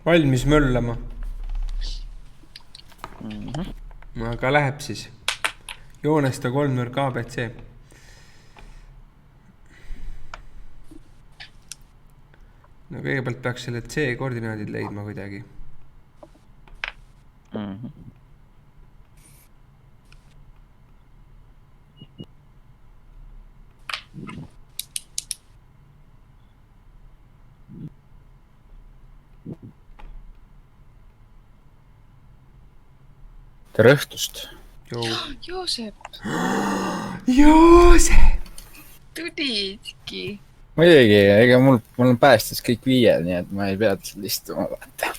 Valmis möllama. Aga läheb siis. Joonesta kolmnurk ABC. No kõigepealt peaks selle C koordinaadid leidma kuidagi. Tere õhtust. Joosep, Joosep! tulidki. Muidugi, ega mul on päästis kõik 5, nii et ma ei pea seal istuma. Vaata.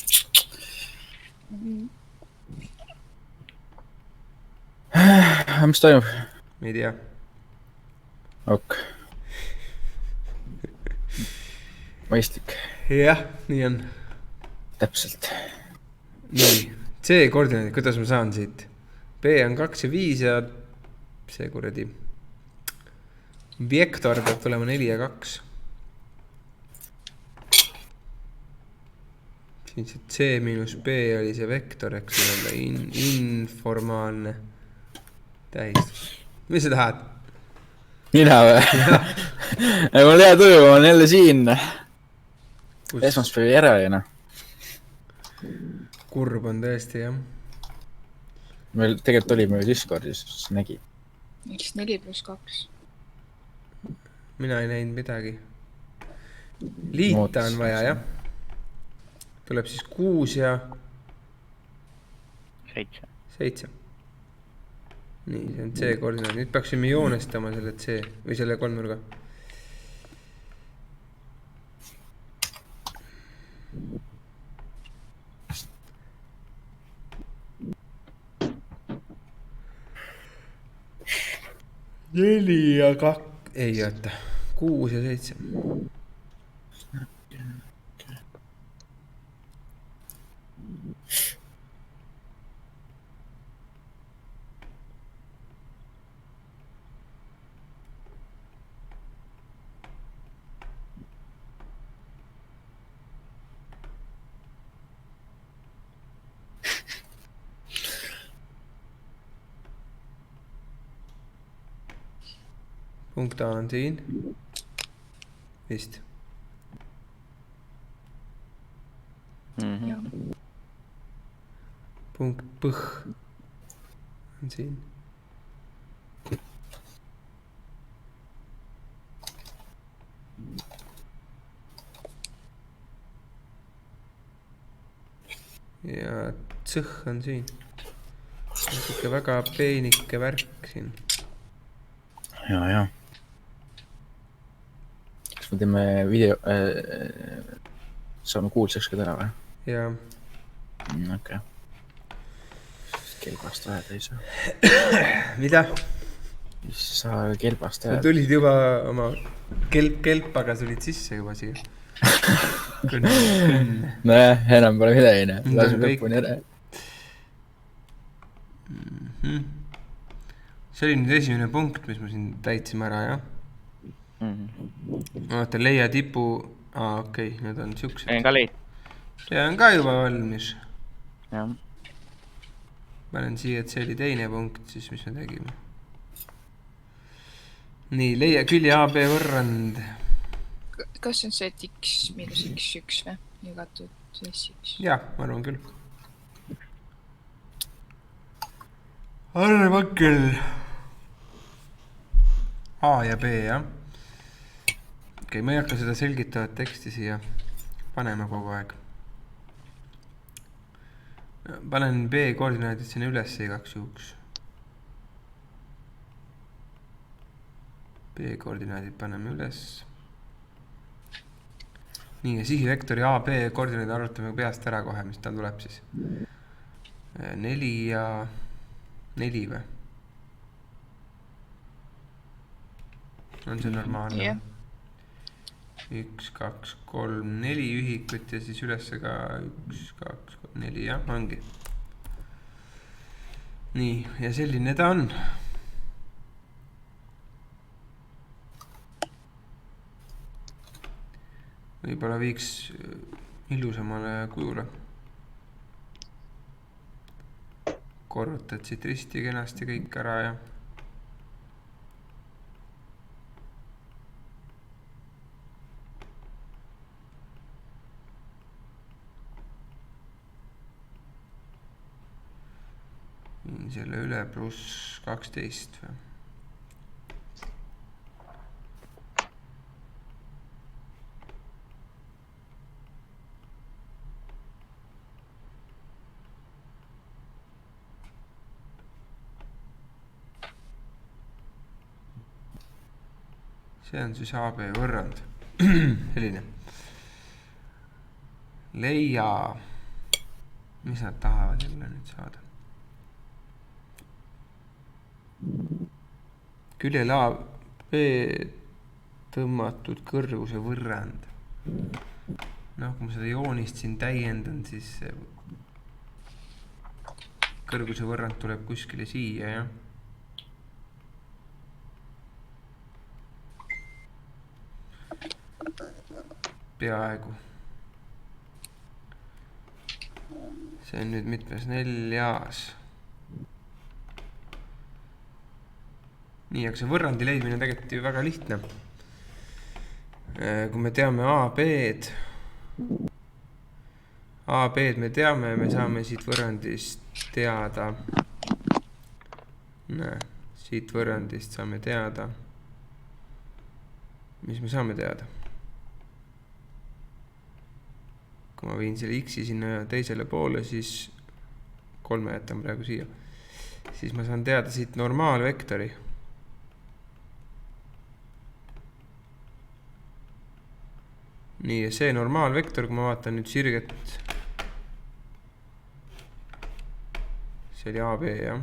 Mis toimub? Ma ei tea. Ok. Mõistlik. Jah, nii on. Täpselt. Nii, C koordinaadid, kuidas ma saan siit? B on 2 ja 5 ja see kuradi. Vektor peab tulema 4 ja 2. Siin see C miinus B oli see vektor, eks öelda, informaalne tähistus. Mis sa tahad? Mina või? Mul hea tuju, ma olen jälle siin. Esmaspäevi järelina. Kurb on tõesti, jah. Meil tegelikult oli meil Discordis, siis nägi. Miks 4+2? Mina ei näinud midagi. Liita on vaja, jah. Tuleb siis 6 ja 7. Nii, see on C koordinaat. Nüüd peaksime joonestama selle C või selle kolmnurga. Neli ja 2, ei oota, 6 ja 7. Punkt A on siin. Vist. Punkt Põh on siin. Ja Tsõh on siin. Ikka väga peenike värk siin. Ja. Kas me teeme video... saame kuulsaks ka täna või? Ja. Okei. Kelbast ajada ei saa. Mida? Sa kelbast ajada. Sa tulid juba oma kelpaga tulid sisse juba siia. Nojah, enam pole midagi. Lasu lõpuni ära. See oli nüüd esimene punkt, mis ma siin täitsime ära, jah? Vaata, leia tipu... okei, need on siuksed. Olen ka leid. See on ka juba valmis. Jah. Panen siia, et see oli teine punkt, siis mis me tegime. Nii, leia külje AB võrrand. Kas on see, et X miinus X1 või? Jagatud S1? Jah, ma arvan küll. Arve Makkel. A ja B, jah. Okei, ma ei hakka seda selgitavat teksti siia panema kogu aeg. Panen B koordinaadid sinna üles igaks juhuks. B koordinaadid paneme üles. Nii, ja sihivektori A, B koordinaadid arvutame peast ära kohe, mis tal tuleb siis. 4 ja 4 või? On see normaalne? Jah. 1, 2, 3, 4 ühikut ja siis üles ka 1, 2, 3, 4, jah, ongi. Nii, ja selline ta on. Võib-olla viiks ilusamale kujule. Korrutad siit risti kenasti kõik ära ja viin selle üle +12 või? See on siis AB võrrand. Selline. Leia. Mis nad tahavad jälle nüüd saada? Küljel AB tõmmatud kõrguse võrrand. Noh, kui ma seda joonist siin täiendan, siis kõrguse võrrand tuleb kuskile siia, jah. Peaaegu. See on nüüd mitmes 4-as. Nii, aga see võrrandi leidmine on tegelikult ju väga lihtne. Kui me teame AB-d me teame, me saame siit võrrandist teada. Siit võrrandist saame teada. Mis me saame teada? Kui ma viin selle X-i sinna teisele poole, siis 3 jätan praegu siia. Siis ma saan teada siit normaalvektori. Nii, ja see normaalvektor, kui ma vaatan nüüd sirget, see oli AB, jah.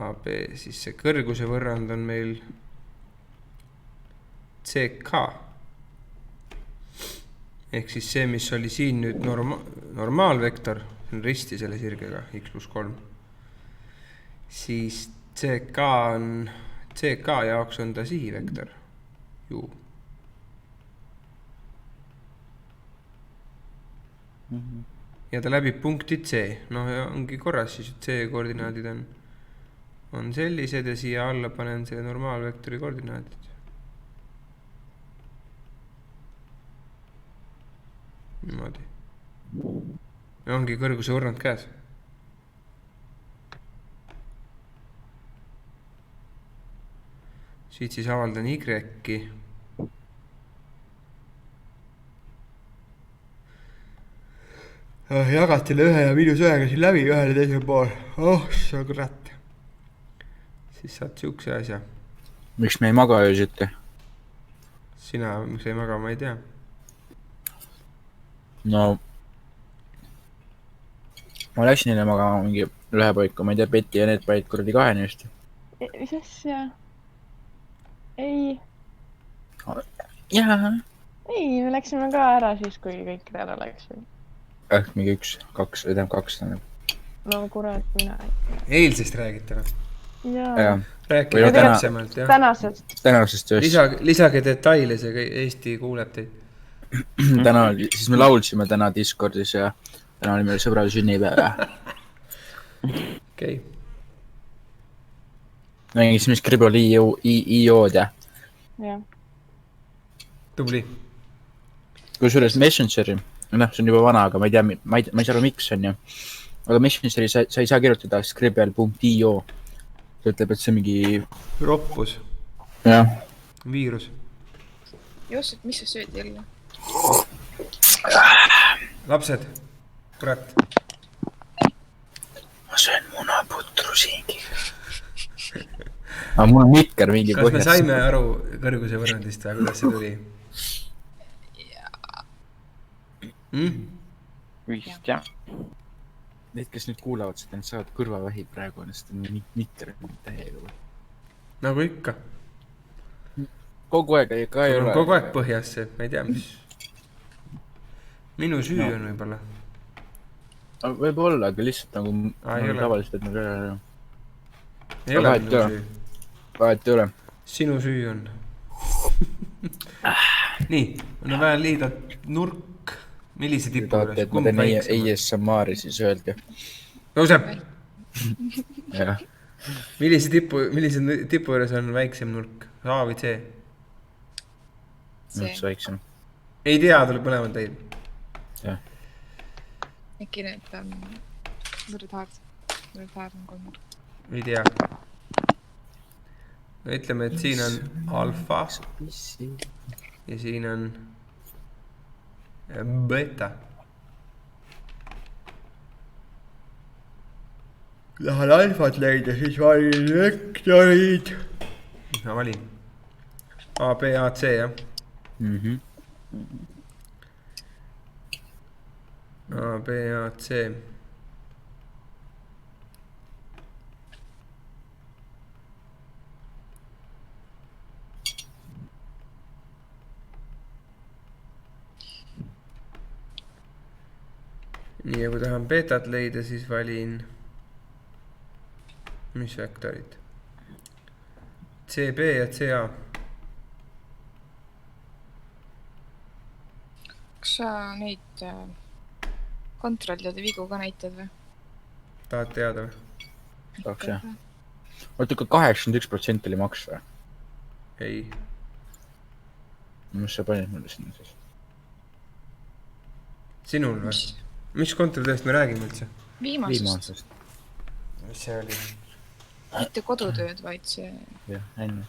AB, siis see kõrguse võrrand on meil CK. Ehk siis see, mis oli siin nüüd normaalvektor, see on risti selle sirgega, x+3. Siis CK jaoks on ta sihivektor. Ju. Ja ta läbib punkti C. No ja ongi korras, siis C koordinaadid on sellised ja siia alla panen selle normaalvektori koordinaadid. Niimoodi. Ja ongi kõrguse võrrand käes. Siit siis avaldan Y-ki. Jagatile 1 ja -1-ga siin läbi ühele teisel pool. Oh, see kurat. Siis saad siukse asja. Miks me ei maga öösiti? Sina, miks ei maga, ma ei tea. No, ma läksin neile magama mingi ühe paiku, ma ei tea, Peti ja need paid kuradi 2 just. Mis asja? Ei. Jaa. Ei, me läksime ka ära siis, kui kõik ära läksid. Mingi 1, 2, või tähendab 2. No kurat, mina ei. Eilsest räägite või? Jaa. Rääkige täpsemalt, jah. Tänasest just. Lisage detaile, see Eesti kuuleb teid. Täna, siis me laulsime täna Discordis ja täna oli meil sõbral sünnipäev. Okei. Mängisime Scribble IO-d ja. Jah. Tubli. Kui suures Messengeri, noh, see on juba vana, aga ma ei tea, ma ei saa aru, miks on ju. Aga Messengeri sa ei saa kirjutada Scribble.io. Ta ütleb, et see on mingi... Roppus. Jah. Viirus. Jossep, mis sa sööd jälle? Lapsed, kurat. Ma söön munaputru siingiga. Aga mul on mikker mingi Kas põhjas. me saime aru kõrguse võrrandist või kuidas see tuli? Vist jah. Need, kes nüüd kuulavad seda, need saavad kõrvavähi praegu, sest on mikker täiega. Nagu ikka. Kogu aeg ka ei ole. Kogu aeg põhjas see, ma ei tea, mis. Minu süü on võibolla. Võib olla, aga lihtsalt nagu tavaliselt, et me ei ole minu süü. Vahet ei ole. Sinu süü on. nii, on vaja leida nurk. Millise Kui tipu tahate, juures? et ma Kumb teen väiksem on? ASMR-i, siis öelge. Tõuseb! Jah. Millise tipu juures on väiksem nurk? A või C? see. Üks väiksem. Ei tea, tuleb mõlemad leida. Jah. Äkki need võrdhaard on kolm. Ei tea. No ütleme, et siin on alfa ja siin on beta. Kui tahan alfat leida, siis valin vektorid. Mis ma valin? A, B, A, C, jah? A, B, A, C. Nii, ja kui tahan betat leida, siis valin mis vektorid? CB ja CA. Kas sa neid kontrollide vigu ka näitad või? Tahad teada või? Tahaks jah. Oota, kui 81% oli maks või? Ei. Mis sa panid mulle sinna siis? Sinul või? Mis kontrollidest me räägime üldse? Viimasest. Mis see oli? Mitte kodutööd, vaid see... Jah, enne.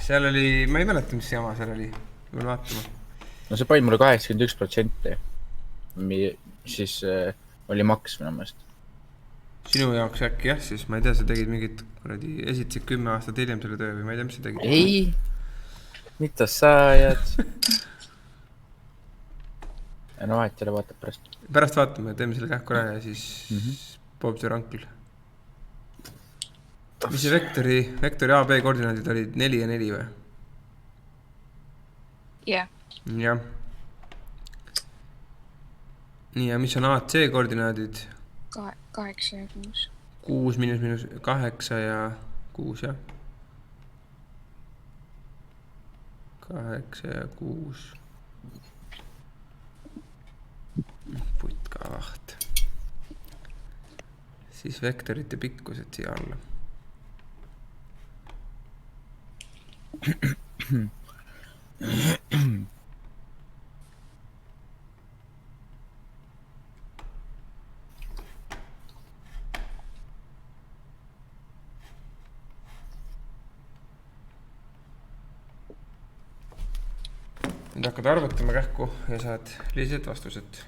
Seal oli, ma ei mäleta, mis jama seal oli. Pean vaatama. No see panid mulle 81%. Siis oli maks minu meelest. Sinu jaoks äkki jah, siis ma ei tea, sa tegid mingit esitasid 10 aastat hiljem selle töö või ma ei tea, mis sa tegid. Ei! Mida sa ajad? Ja no vahet jälle vaatab pärast. Pärast vaatame, teeme selle kähku ära ja siis Bob see rankl. Mis see vektori A, B koordinaadid olid 4 ja 4 või? Jah. Jah. Nii, ja mis on A, C koordinaadid? 8 ja 6. 6 miinus 8 ja 6, jah. 8 ja 6. Putka vaht. Siis vektorite pikkused siia alla. Nüüd hakkad arvutama kähku ja saad lihtsalt vastused.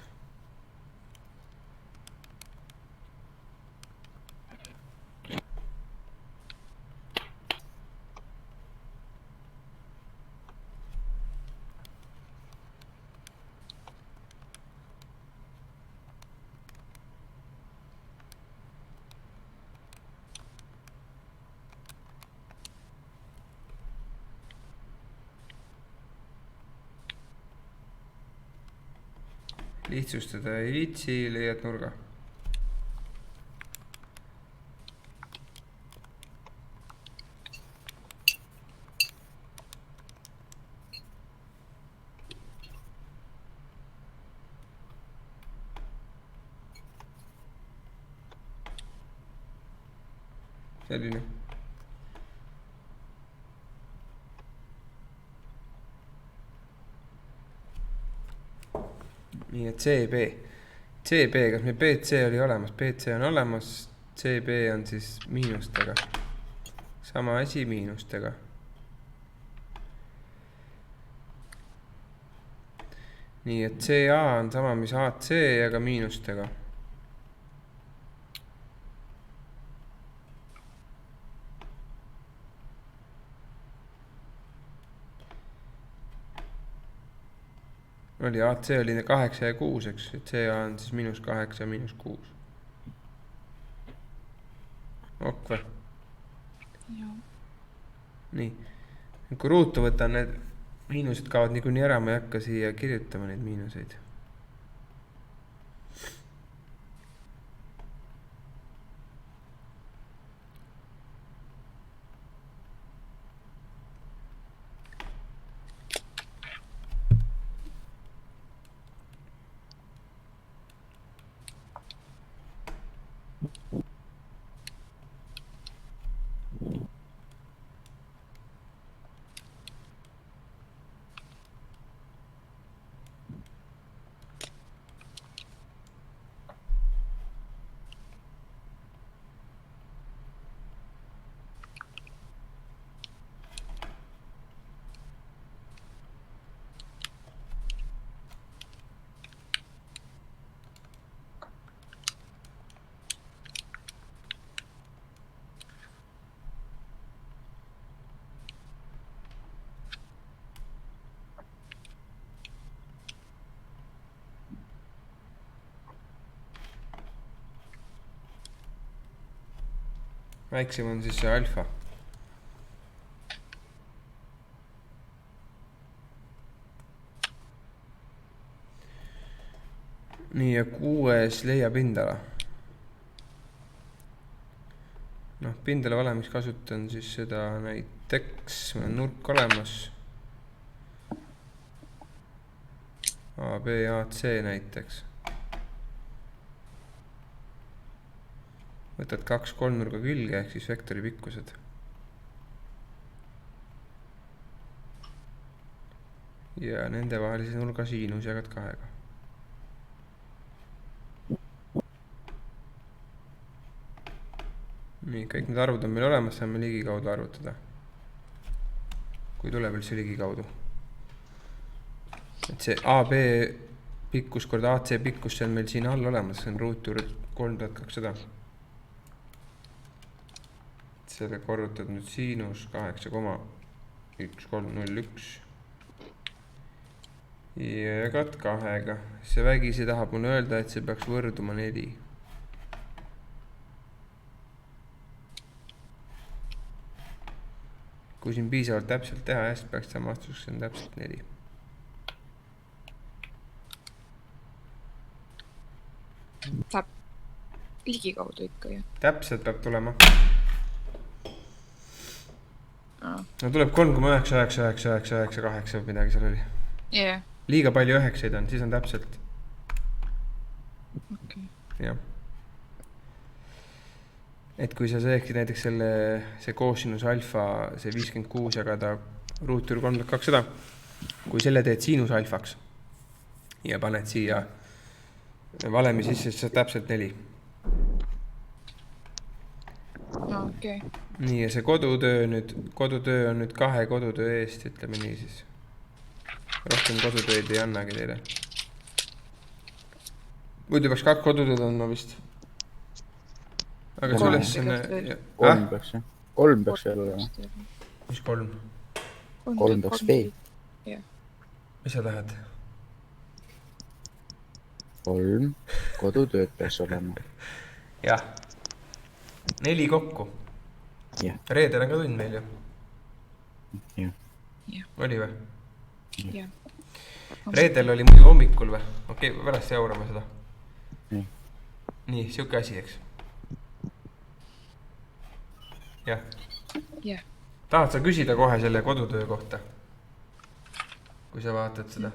Lihtsustada ei viitsi, leiad nurga. Selline. Nii, et CB. CB, kas meil BC oli olemas? BC on olemas, CB on siis miinustega. Sama asi miinustega. Nii, et CA on sama, mis AC, aga miinustega. Oli AC oli 8 ja 6, eks, et CA on siis -8 ja -6. Ok või? Joo. Nii. Kui ruutu võtan, need miinused kaovad niikuinii ära, ma ei hakka siia kirjutama neid miinuseid. väiksem on siis see alfa. nii ja 6 leia pindala. noh, pindala valemiks kasutan siis seda näiteks, meil on nurk olemas. A, B, A, C näiteks. võtad 2 kolmnurga külge ehk siis vektori pikkused. ja nende vahelise nurga siinus jagad 2-ga. nii, kõik need arvud on meil olemas, saame ligikaudu arvutada. kui tuleb üldse ligikaudu. et see AB pikkus korda AC pikkus, see on meil siin all olemas, see on ruutjuurde 3200. selle korrutad nüüd siinus 8,1301 ja jagad 2-ga. see vägisi tahab mulle öelda, et see peaks võrduma 4. kui siin piisavalt täpselt teha, siis peaks see vastuseks on täpselt 4. Läheb ligikaudu ikka ju. täpselt peab tulema. Aa. no tuleb 3,99998 või midagi seal oli. Yeah. liiga palju 9-id on, siis on täpselt. Okay. jah. et kui sa teeksid näiteks see koosinus alfa, see 56 jagada ruutjuurde 3200, kui selle teed siinus alfaks ja paned siia valemi sisse, siis saad täpselt 4. Okay. nii, ja see kodutöö on nüüd 2 kodutöö eest, ütleme nii siis. rohkem kodutööd ei annagi teile. muidu peaks 2 kodutööd andma vist. aga see ülesanne... 3 peaks jah. 3 peaks veel olema. mis 3? 3 peaks B. mis sa tahad? 3 kodutööd peaks olema. jah. 4 kokku. Jah. reedel on ka tund meil ju. Jah. oli või? Jah. reedel oli muidu hommikul või? okei, pärast jaurame seda. nii, siuke asi, eks? jah. Jah. tahad sa küsida kohe selle kodutöö kohta? kui sa vaatad seda?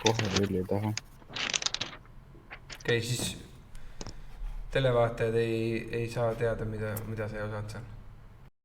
kohe veel ei taha. okei, siis televaatajad ei saa teada, mida sa ei osanud seal.